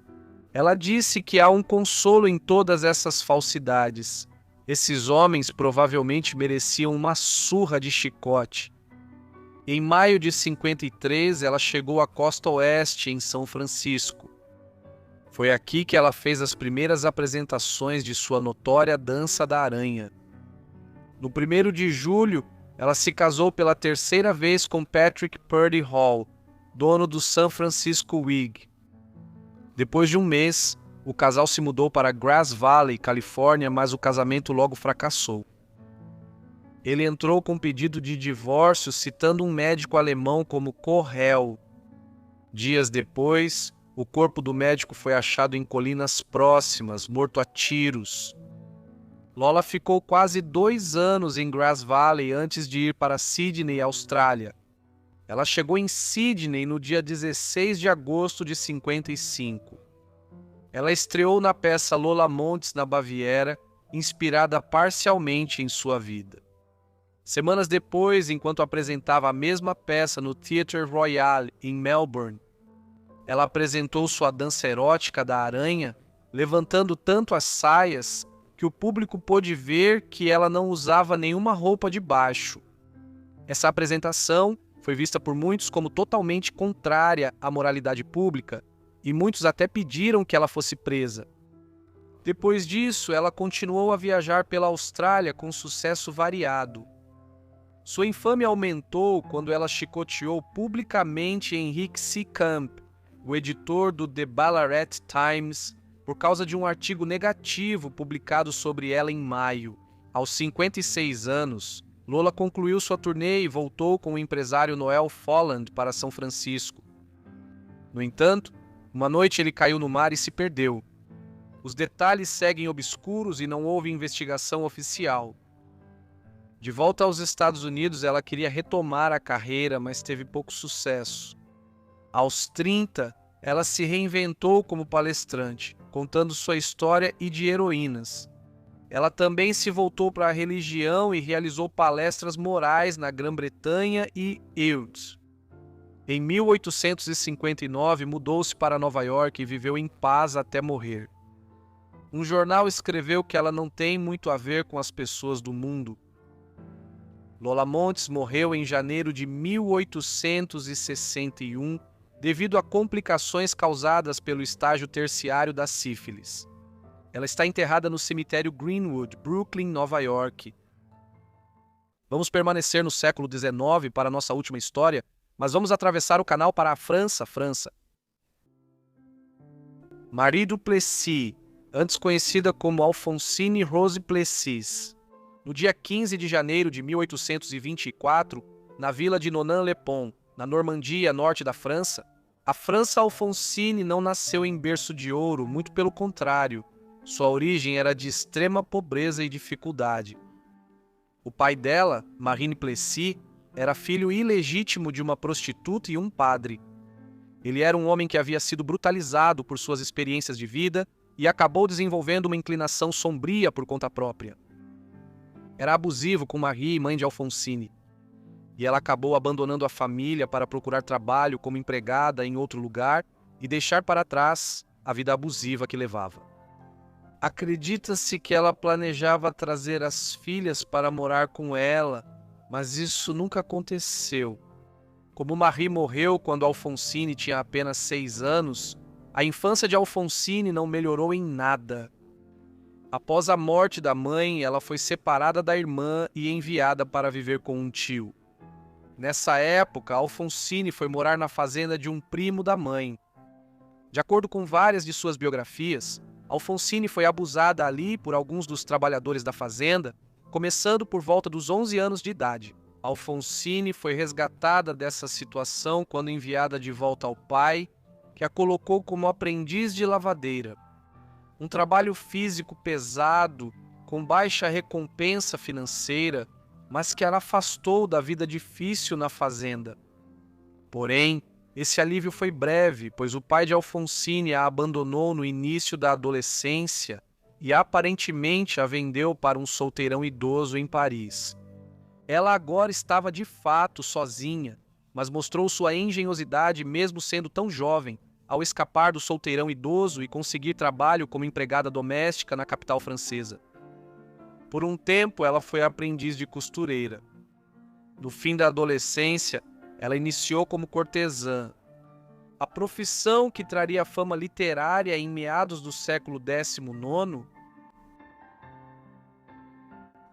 Ela disse que há um consolo em todas essas falsidades. Esses homens provavelmente mereciam uma surra de chicote. Em maio de 53, ela chegou à costa oeste, em São Francisco. Foi aqui que ela fez as primeiras apresentações de sua notória Dança da Aranha. No 1º de julho, ela se casou pela 3ª vez com Patrick Purdy Hall, dono do San Francisco Wig. Depois de um mês, o casal se mudou para Grass Valley, Califórnia, mas o casamento logo fracassou. Ele entrou com pedido de divórcio citando um médico alemão como co-réu. Dias depois, o corpo do médico foi achado em colinas próximas, morto a tiros. Lola ficou quase 2 anos em Grass Valley antes de ir para Sydney, Austrália. Ela chegou em Sydney no dia 16 de agosto de 55. Ela estreou na peça Lola Montez na Baviera, inspirada parcialmente em sua vida. Semanas depois, enquanto apresentava a mesma peça no Theatre Royal, em Melbourne, ela apresentou sua dança erótica da aranha, levantando tanto as saias que o público pôde ver que ela não usava nenhuma roupa de baixo. Essa apresentação foi vista por muitos como totalmente contrária à moralidade pública, e muitos até pediram que ela fosse presa. Depois disso, ela continuou a viajar pela Austrália com sucesso variado. Sua infâmia aumentou quando ela chicoteou publicamente Henrique C. Camp, o editor do The Ballarat Times, por causa de um artigo negativo publicado sobre ela em maio. Aos 56 anos, Lola concluiu sua turnê e voltou com o empresário Noel Folland para São Francisco. No entanto, uma noite ele caiu no mar e se perdeu. Os detalhes seguem obscuros e não houve investigação oficial. De volta aos Estados Unidos, ela queria retomar a carreira, mas teve pouco sucesso. Aos 30, ela se reinventou como palestrante, contando sua história e de heroínas. Ela também se voltou para a religião e realizou palestras morais na Grã-Bretanha e Eute. Em 1859, mudou-se para Nova York e viveu em paz até morrer. Um jornal escreveu que ela não tem muito a ver com as pessoas do mundo. Lola Montez morreu em janeiro de 1861 devido a complicações causadas pelo estágio terciário da sífilis. Ela está enterrada no cemitério Greenwood, Brooklyn, Nova York. Vamos permanecer no século XIX para nossa última história, mas vamos atravessar o canal para a França. Marie du Plessis, antes conhecida como Alphonsine Rose Plessis. No dia 15 de janeiro de 1824, na vila de Nonant-le-Pont, na Normandia, norte da França, a França Alphonsine não nasceu em berço de ouro, muito pelo contrário. Sua origem era de extrema pobreza e dificuldade. O pai dela, Marie Plessis, era filho ilegítimo de uma prostituta e um padre. Ele era um homem que havia sido brutalizado por suas experiências de vida e acabou desenvolvendo uma inclinação sombria por conta própria. Era abusivo com Marie, mãe de Alphonsine, e ela acabou abandonando a família para procurar trabalho como empregada em outro lugar e deixar para trás a vida abusiva que levava. Acredita-se que ela planejava trazer as filhas para morar com ela, mas isso nunca aconteceu. Como Marie morreu quando Alphonsine tinha apenas 6 anos, a infância de Alphonsine não melhorou em nada. Após a morte da mãe, ela foi separada da irmã e enviada para viver com um tio. Nessa época, Alphonsine foi morar na fazenda de um primo da mãe. De acordo com várias de suas biografias, Alphonsine foi abusada ali por alguns dos trabalhadores da fazenda, começando por volta dos 11 anos de idade. Alphonsine foi resgatada dessa situação quando enviada de volta ao pai, que a colocou como aprendiz de lavadeira. Um trabalho físico pesado, com baixa recompensa financeira, mas que a afastou da vida difícil na fazenda. Porém, esse alívio foi breve, pois o pai de Alphonsine a abandonou no início da adolescência e aparentemente a vendeu para um solteirão idoso em Paris. Ela agora estava de fato sozinha mas mostrou sua engenhosidade mesmo sendo tão jovem, ao escapar do solteirão idoso e conseguir trabalho como empregada doméstica na capital francesa. Por um tempo, ela foi aprendiz de costureira. No fim da adolescência, ela iniciou como cortesã. A profissão que traria fama literária em meados do século XIX.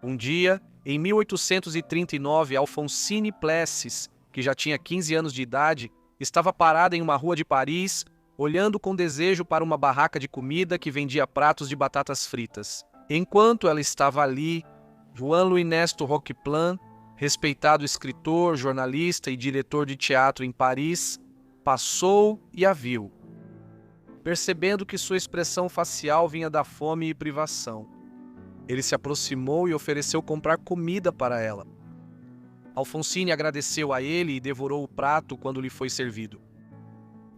Um dia, em 1839, Alphonsine Plessis, que já tinha 15 anos de idade, estava parada em uma rua de Paris, olhando com desejo para uma barraca de comida que vendia pratos de batatas fritas. Enquanto ela estava ali, Juan-Louis Nestor Roqueplan, respeitado escritor, jornalista e diretor de teatro em Paris, passou e a viu, percebendo que sua expressão facial vinha da fome e privação. Ele se aproximou e ofereceu comprar comida para ela. Alphonsine agradeceu a ele e devorou o prato quando lhe foi servido.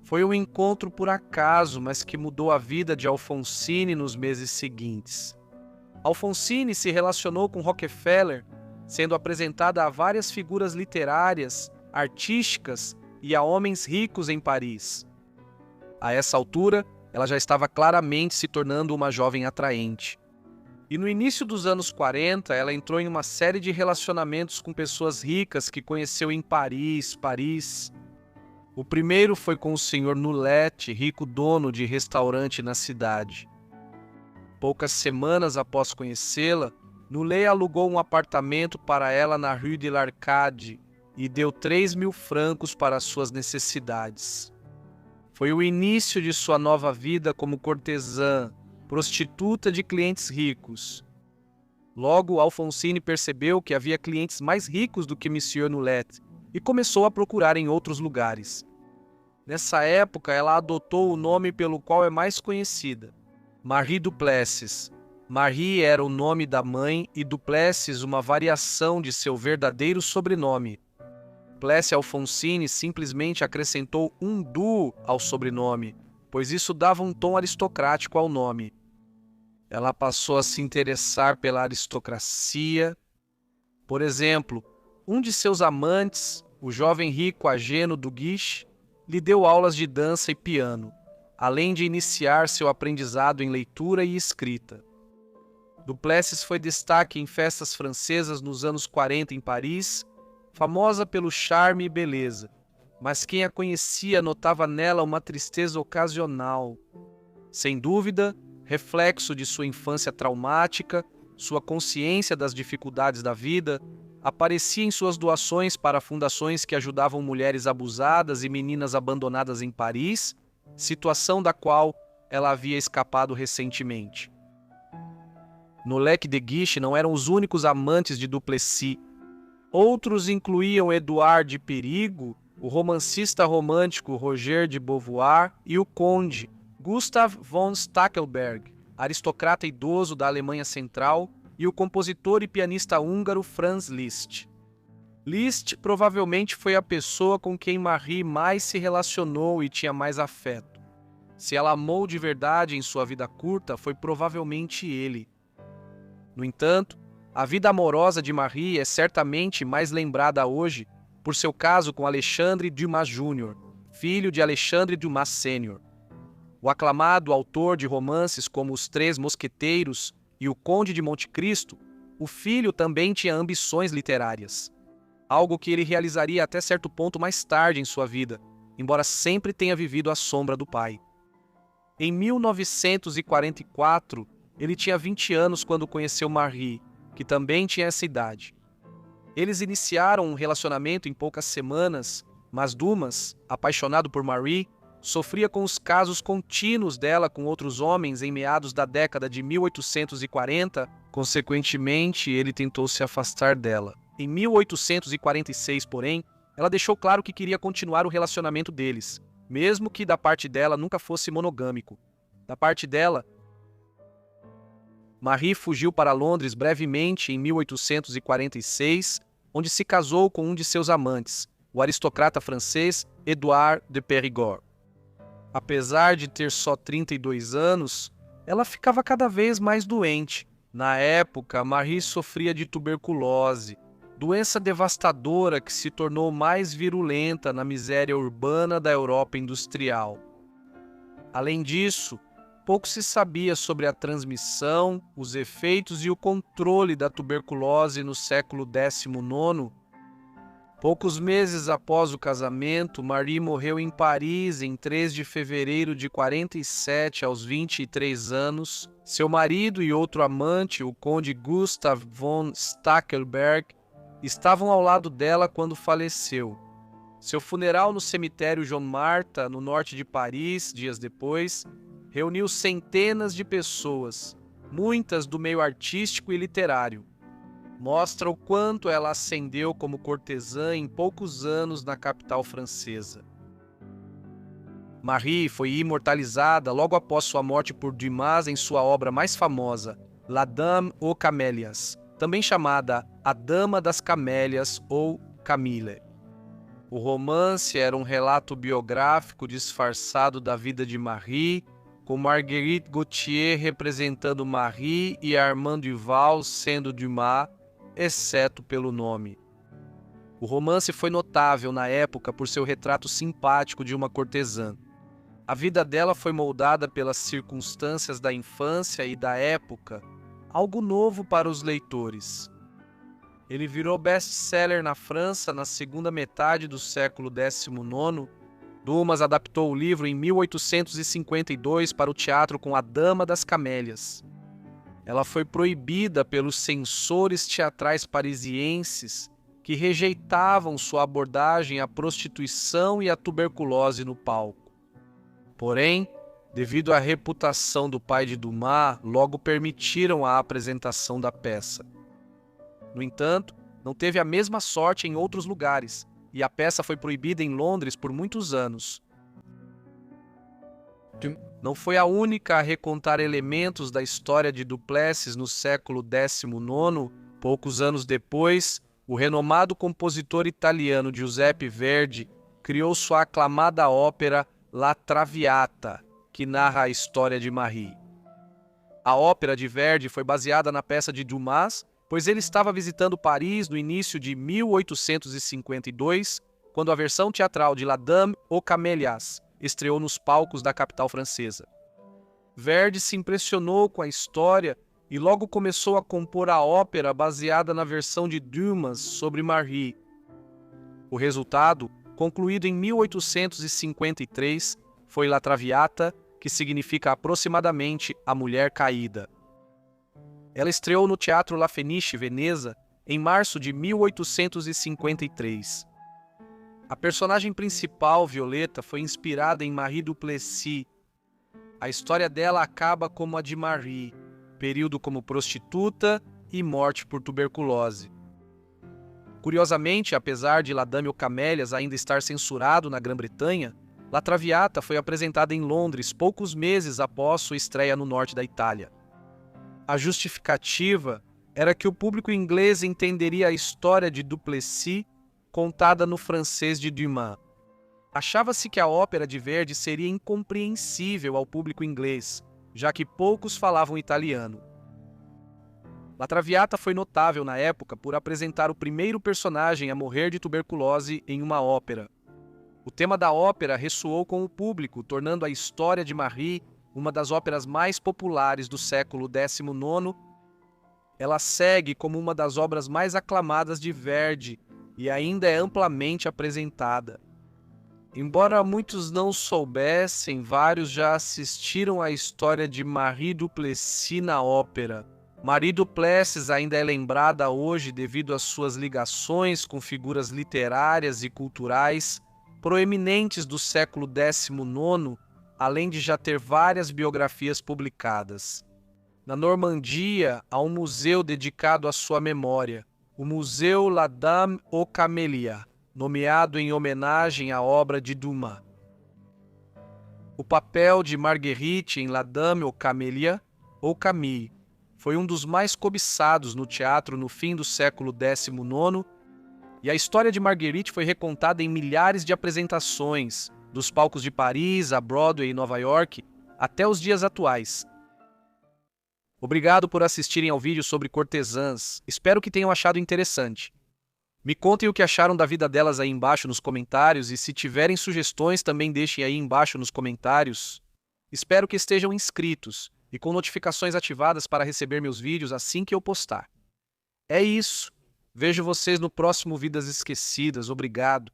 Foi um encontro por acaso, mas que mudou a vida de Alphonsine nos meses seguintes. Alphonsine se relacionou com Rockefeller, sendo apresentada a várias figuras literárias, artísticas e a homens ricos em Paris. A essa altura, ela já estava claramente se tornando uma jovem atraente. E no início dos anos 40, ela entrou em uma série de relacionamentos com pessoas ricas que conheceu em Paris. O primeiro foi com o Sr. Noulet, rico dono de restaurante na cidade. Poucas semanas após conhecê-la, Noulet alugou um apartamento para ela na Rue de l'Arcade e deu 3.000 francos para suas necessidades. Foi o início de sua nova vida como cortesã, prostituta de clientes ricos. Logo, Alphonsine percebeu que havia clientes mais ricos do que Monsieur Noulet e começou a procurar em outros lugares. Nessa época, ela adotou o nome pelo qual é mais conhecida, Marie Duplessis. Marie era o nome da mãe e Duplessis uma variação de seu verdadeiro sobrenome. Plessis Alphonsine simplesmente acrescentou um du ao sobrenome, pois isso dava um tom aristocrático ao nome. Ela passou a se interessar pela aristocracia. Por exemplo, um de seus amantes, o jovem rico Ageno Duguiche, lhe deu aulas de dança e piano, além de iniciar seu aprendizado em leitura e escrita. Duplessis foi destaque em festas francesas nos anos 40 em Paris, famosa pelo charme e beleza, mas quem a conhecia notava nela uma tristeza ocasional. Sem dúvida, reflexo de sua infância traumática, sua consciência das dificuldades da vida, aparecia em suas doações para fundações que ajudavam mulheres abusadas e meninas abandonadas em Paris, situação da qual ela havia escapado recentemente. Noulet e de Guiche não eram os únicos amantes de Duplessis. Outros incluíam Edouard de Perigo, o romancista romântico Roger de Beauvoir e o conde Gustav von Stackelberg, aristocrata idoso da Alemanha Central, e o compositor e pianista húngaro Franz Liszt. Liszt provavelmente foi a pessoa com quem Marie mais se relacionou e tinha mais afeto. Se ela amou de verdade em sua vida curta, foi provavelmente ele. No entanto, a vida amorosa de Marie é certamente mais lembrada hoje por seu caso com Alexandre Dumas Jr., filho de Alexandre Dumas Sênior. O aclamado autor de romances como Os Três Mosqueteiros e O Conde de Monte Cristo, o filho também tinha ambições literárias, algo que ele realizaria até certo ponto mais tarde em sua vida, embora sempre tenha vivido à sombra do pai. Em 1944, ele tinha 20 anos quando conheceu Marie, que também tinha essa idade. Eles iniciaram um relacionamento em poucas semanas, mas Dumas, apaixonado por Marie, sofria com os casos contínuos dela com outros homens em meados da década de 1840, consequentemente, ele tentou se afastar dela. Em 1846, porém, ela deixou claro que queria continuar o relacionamento deles, mesmo que da parte dela nunca fosse monogâmico. Da parte dela, Marie fugiu para Londres brevemente em 1846, onde se casou com um de seus amantes, o aristocrata francês Édouard de Périgord. Apesar de ter só 32 anos, ela ficava cada vez mais doente. Na época, Marie sofria de tuberculose, doença devastadora que se tornou mais virulenta na miséria urbana da Europa industrial. Além disso, pouco se sabia sobre a transmissão, os efeitos e o controle da tuberculose no século XIX. Poucos meses após o casamento, Marie morreu em Paris em 3 de fevereiro de 47 aos 23 anos. Seu marido e outro amante, o conde Gustav von Stackelberg, estavam ao lado dela quando faleceu. Seu funeral no cemitério João Marta, no norte de Paris, dias depois, reuniu centenas de pessoas, muitas do meio artístico e literário. Mostra o quanto ela ascendeu como cortesã em poucos anos na capital francesa. Marie foi imortalizada logo após sua morte por Dumas em sua obra mais famosa, La Dame aux Camélias, também chamada A Dama das Camélias ou Camille. O romance era um relato biográfico disfarçado da vida de Marie, com Marguerite Gautier representando Marie e Armand Duval sendo Dumas, exceto pelo nome. O romance foi notável na época por seu retrato simpático de uma cortesã. A vida dela foi moldada pelas circunstâncias da infância e da época, algo novo para os leitores. Ele virou best-seller na França na segunda metade do século XIX. Dumas adaptou o livro em 1852 para o teatro com A Dama das Camélias. Ela foi proibida pelos censores teatrais parisienses que rejeitavam sua abordagem à prostituição e à tuberculose no palco. Porém, devido à reputação do pai de Dumas, logo permitiram a apresentação da peça. No entanto, não teve a mesma sorte em outros lugares, e a peça foi proibida em Londres por muitos anos. Não foi a única a recontar elementos da história de Duplessis no século XIX. Poucos anos depois, o renomado compositor italiano Giuseppe Verdi criou sua aclamada ópera La Traviata, que narra a história de Marie. A ópera de Verdi foi baseada na peça de Dumas, pois ele estava visitando Paris no início de 1852, quando a versão teatral de La Dame aux Camélias estreou nos palcos da capital francesa. Verdi se impressionou com a história e logo começou a compor a ópera baseada na versão de Dumas sobre Marie. O resultado, concluído em 1853, foi La Traviata, que significa aproximadamente A Mulher Caída. Ela estreou no Teatro La Fenice, Veneza, em março de 1853. A personagem principal, Violeta, foi inspirada em Marie Duplessis. A história dela acaba como a de Marie, período como prostituta e morte por tuberculose. Curiosamente, apesar de La Dame aux Camélias ainda estar censurado na Grã-Bretanha, La Traviata foi apresentada em Londres poucos meses após sua estreia no norte da Itália. A justificativa era que o público inglês entenderia a história de Duplessis contada no francês de Dumas. Achava-se que a ópera de Verdi seria incompreensível ao público inglês, já que poucos falavam italiano. La Traviata foi notável na época por apresentar o primeiro personagem a morrer de tuberculose em uma ópera. O tema da ópera ressoou com o público, tornando a história de Marie uma das óperas mais populares do século XIX. Ela segue como uma das obras mais aclamadas de Verdi e ainda é amplamente apresentada. Embora muitos não soubessem, vários já assistiram à história de Marie Duplessis na ópera. Marie Duplessis ainda é lembrada hoje devido às suas ligações com figuras literárias e culturais proeminentes do século XIX, além de já ter várias biografias publicadas. Na Normandia, há um museu dedicado à sua memória, o Museu La Dame aux Camélias, nomeado em homenagem à obra de Dumas. O papel de Marguerite em La Dame aux Camélias, ou Camille, foi um dos mais cobiçados no teatro no fim do século XIX, e a história de Marguerite foi recontada em milhares de apresentações, dos palcos de Paris, a Broadway e Nova York, até os dias atuais. Obrigado por assistirem ao vídeo sobre cortesãs. Espero que tenham achado interessante. Me contem o que acharam da vida delas aí embaixo nos comentários e se tiverem sugestões também deixem aí embaixo nos comentários. Espero que estejam inscritos e com notificações ativadas para receber meus vídeos assim que eu postar. É isso. Vejo vocês no próximo Vidas Esquecidas. Obrigado.